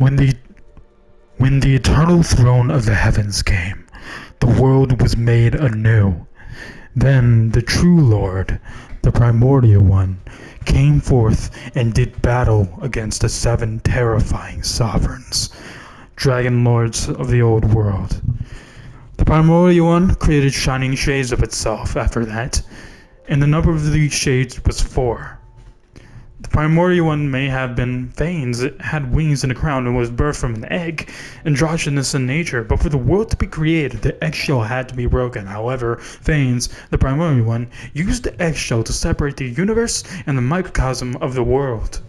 When the when the eternal throne of the heavens came, the world was made anew. Then the true Lord, the primordial one, came forth and did battle against the seven terrifying sovereigns, dragon lords of the old world. The primordial one created shining shades of itself after that, and the number of these shades was 4. The primordial one may have been Phanes. It had wings and a crown and was birthed from an egg, androgynous in nature, but for the world to be created, the eggshell had to be broken. However, Phanes, the primordial one, used the eggshell to separate the universe and the microcosm of the world.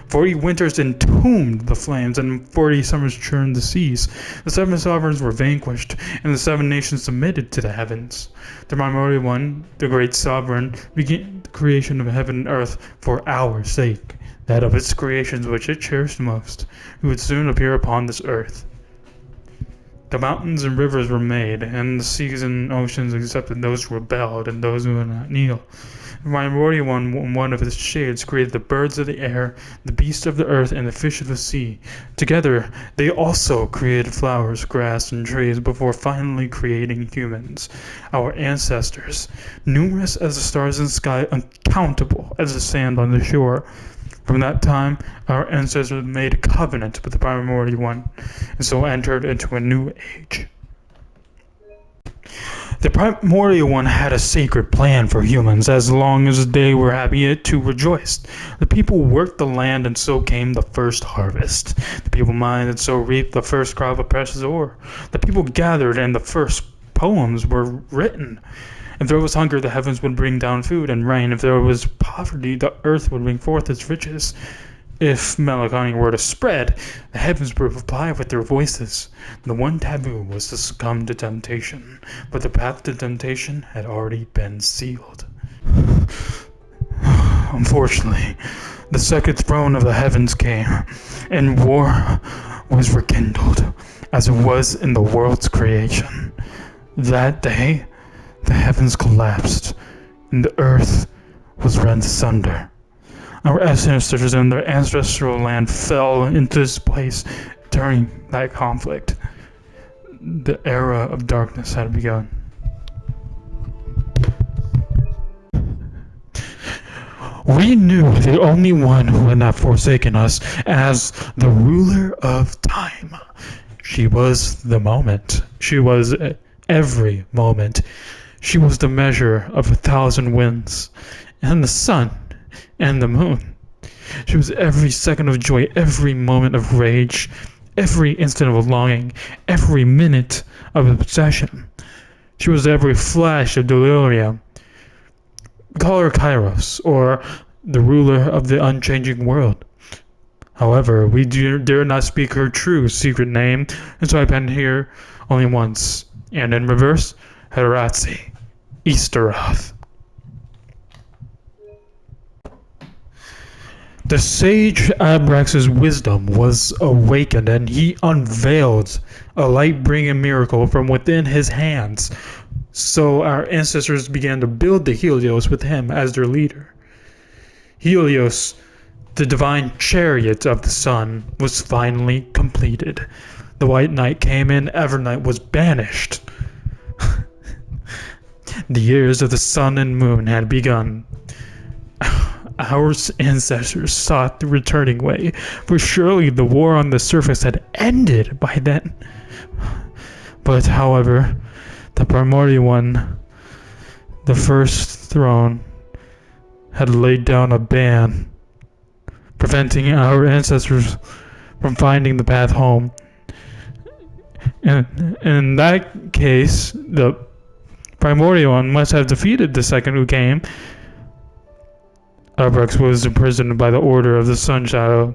40 winters entombed the flames, and 40 summers churned the seas. The 7 sovereigns were vanquished, and the 7 nations submitted to the heavens. The primordial one, the great sovereign, began the creation of heaven and earth for our sake, that of its creations which it cherished most, who would soon appear upon this earth. The mountains and rivers were made, and the seas and oceans accepted those who rebelled and those who would not kneel. The primordial one of his shades, created the birds of the air, the beasts of the earth, and the fish of the sea. Together, they also created flowers, grass, and trees before finally creating humans, our ancestors, numerous as the stars in the sky, uncountable as the sand on the shore. From that time, our ancestors made a covenant with the primordial one, and so entered into a new age. The primordial one had a sacred plan for humans as long as they were happy to rejoice. The people worked the land, and so came the first harvest. The people mined, and so reaped the first crop of precious ore. The people gathered, and the first poems were written. If there was hunger, the heavens would bring down food and rain. If there was poverty, the earth would bring forth its riches. If melancholy were to spread, the heavens would reply with their voices. The one taboo was to succumb to temptation, but the path to temptation had already been sealed. Unfortunately, the second throne of the heavens came, and war was rekindled, as it was in the world's creation. That day, the heavens collapsed, and the earth was rent asunder. Our ancestors and their ancestral land fell into this place during that conflict. The era of darkness had begun. We knew the only one who had not forsaken us as the ruler of time. She was the moment. She was every moment. She was the measure of 1,000 winds, and the sun, and the moon. She was every second of joy, every moment of rage, every instant of longing, every minute of obsession. She was every flash of delirium. Call her Kairos, or the ruler of the unchanging world. However, we dare not speak her true secret name, and so I pen here only once, and in reverse, Heratzi, Easteroth. The sage Abrax's wisdom was awakened, and he unveiled a light-bringing miracle from within his hands. So our ancestors began to build the Helios with him as their leader. Helios, the divine chariot of the sun, was finally completed. The white night came in, Evernight was banished. The years of the sun and moon had begun. Our ancestors sought the returning way, for surely the war on the surface had ended by then. But, however, the primordial one, the first throne, had laid down a ban, preventing our ancestors from finding the path home. And in that case, the primordial one must have defeated the second who came. Abrax was imprisoned by the order of the Sun Shadow.